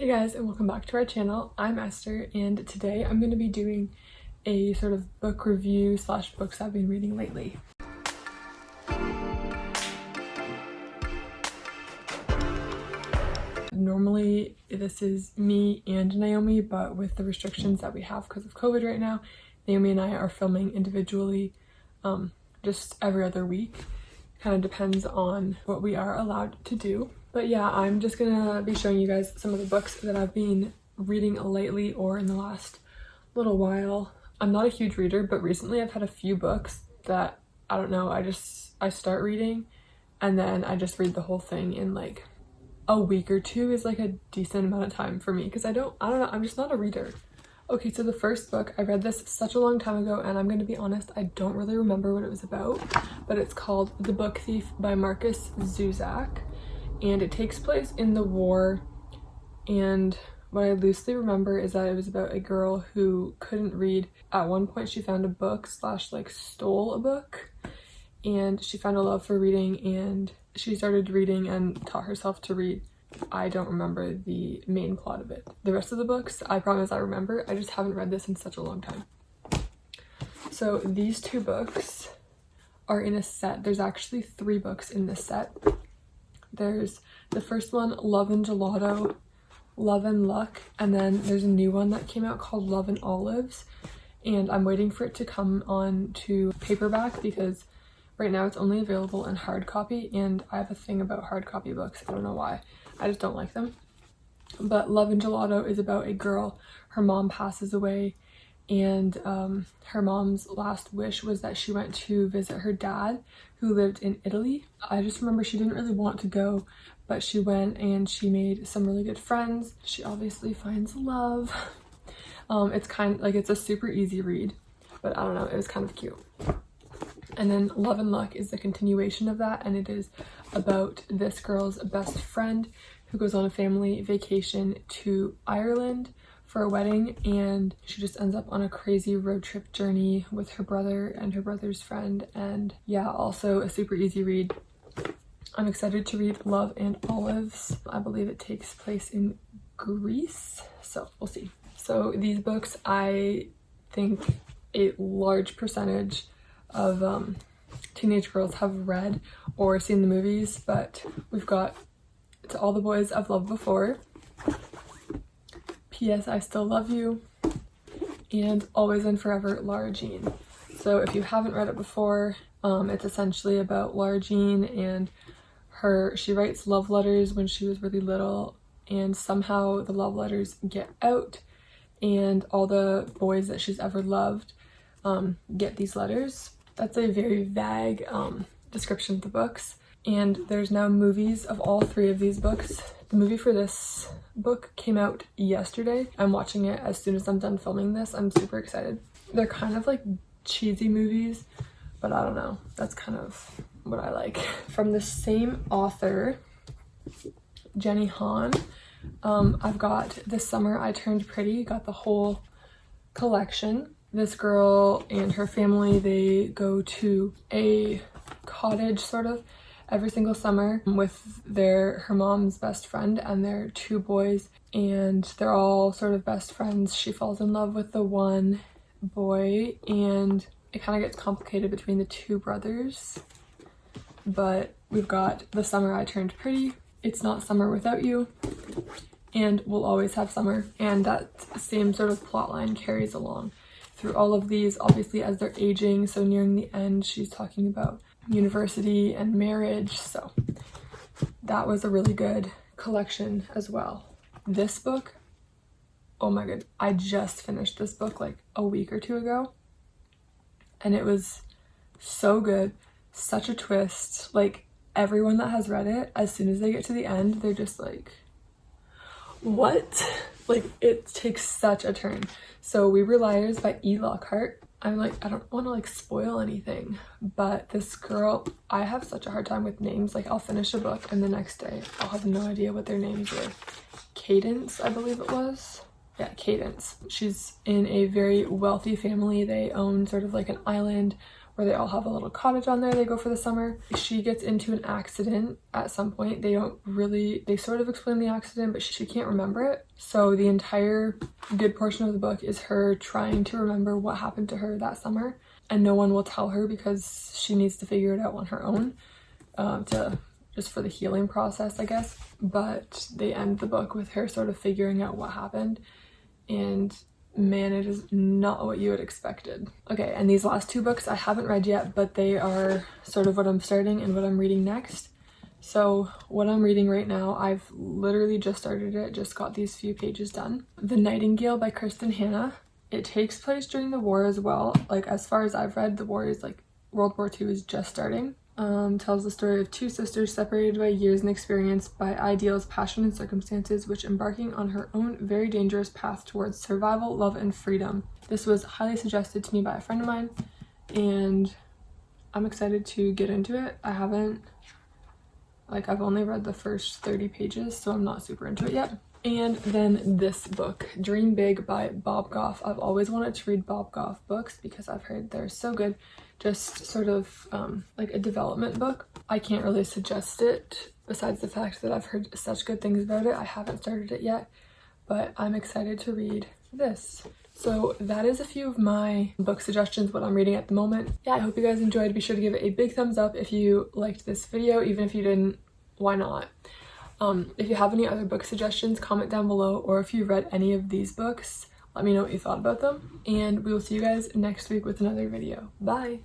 Hey guys, and welcome back to our channel. I'm Esther, and today I'm going to be doing a sort of book review slash books I've been reading lately. Normally this is me and Naomi, but with the restrictions that we have because of COVID right now, Naomi and I are filming individually just every other week. Kind of depends on what we are allowed to do. But yeah, I'm just gonna be showing you guys some of the books that I've been reading lately or in the last little while. I'm not a huge reader, but recently I've had a few books that, I don't know, I start reading and then I just read the whole thing in like a week or two is like a decent amount of time for me because I don't know, I'm just not a reader. Okay, so the first book, I read this such a long time ago, and I'm going to be honest, I don't really remember what it was about, but it's called The Book Thief by Marcus Zusak, and it takes place in the war, and what I loosely remember is that it was about a girl who couldn't read. At one point she found a book slash like stole a book, and she found a love for reading, and she started reading and taught herself to read. I don't remember the main plot of it. The rest of the books, I promise I remember. I just haven't read this in such a long time. So these two books are in a set. There's actually 3 books in this set. There's the first one, Love and Gelato, Love and Luck, and then there's a new one that came out called Love and Olives, and I'm waiting for it to come on to paperback because right now it's only available in hard copy, and I have a thing about hard copy books. I don't know why. I just don't like them. But Love and Gelato is about a girl. Her mom passes away, and her mom's last wish was that she went to visit her dad who lived in Italy. I just remember she didn't really want to go, but she went and she made some really good friends. She obviously finds love. It's kind of like, it's a super easy read, but I don't know, it was kind of cute. And then Love and Luck is the continuation of that, and it is about this girl's best friend who goes on a family vacation to Ireland for a wedding, and she just ends up on a crazy road trip journey with her brother and her brother's friend. And yeah, also a super easy read. I'm excited to read Love and Olives. I believe it takes place in Greece, so we'll see. So these books, I think a large percentage of teenage girls have read or seen the movies, but we've got To All the Boys I've Loved Before, P.S. I Still Love You, and Always and Forever, Lara Jean. So if you haven't read it before, it's essentially about Lara Jean, and she writes love letters when she was really little, and somehow the love letters get out, and all the boys that she's ever loved get these letters. That's a very vague description of the books, and there's now movies of all 3 of these books. The movie for this book came out yesterday. I'm watching it as soon as I'm done filming this. I'm super excited. They're kind of like cheesy movies, but I don't know, that's kind of what I like. From the same author, Jenny Han, I've got This Summer I Turned Pretty, got the whole collection. This girl and her family, they go to a cottage sort of every single summer with her mom's best friend and their 2 boys, and they're all sort of best friends. She falls in love with the one boy, and it kind of gets complicated between the 2 brothers. But we've got The Summer I Turned Pretty, It's Not Summer Without You, and We'll Always Have Summer, and that same sort of plot line carries along through all of these, obviously as they're aging. So nearing the end, she's talking about university and marriage, so that was a really good collection as well. This book, oh my god, I just finished this book like a week or 2 ago, and it was so good. Such a twist. Like, everyone that has read it, as soon as they get to the end, they're just like, what? Like, it takes such a turn. So We Were Liars by E. Lockhart. I'm like, I don't want to like spoil anything, but this girl, I have such a hard time with names. Like, I'll finish a book and the next day I'll have no idea what their names were. Cadence, I believe it was. Yeah, Cadence. She's in a very wealthy family. They own sort of like an island where they all have a little cottage on there they go for the summer. She gets into an accident at some point. They sort of explain the accident, but she can't remember it. So the entire good portion of the book is her trying to remember what happened to her that summer, and no one will tell her because she needs to figure it out on her own, just for the healing process, I guess. But they end the book with her sort of figuring out what happened, and man, it is not what you had expected. Okay, and these last two books I haven't read yet, but they are sort of what I'm starting and what I'm reading next. So what I'm reading right now, I've literally just started it, just got these few pages done. The Nightingale by Kristen Hanna. It takes place during the war as well. Like, as far as I've read, the war is like World War II is just starting. Tells the story of two sisters separated by years and experience, by ideals, passion, and circumstances, which embarking on her own very dangerous path towards survival, love, and freedom. This was highly suggested to me by a friend of mine, and I'm excited to get into it. I've only read the first 30 pages, so I'm not super into it yet. And then this book, Dream Big by Bob Goff. I've always wanted to read Bob Goff books because I've heard they're so good. Just sort of like a development book. I can't really suggest it besides the fact that I've heard such good things about it. I haven't started it yet, but I'm excited to read this. So that is a few of my book suggestions, what I'm reading at the moment. Yeah, I hope you guys enjoyed. Be sure to give it a big thumbs up if you liked this video. Even if you didn't, why not? If you have any other book suggestions, comment down below, or if you read any of these books, let me know what you thought about them, and we will see you guys next week with another video. Bye!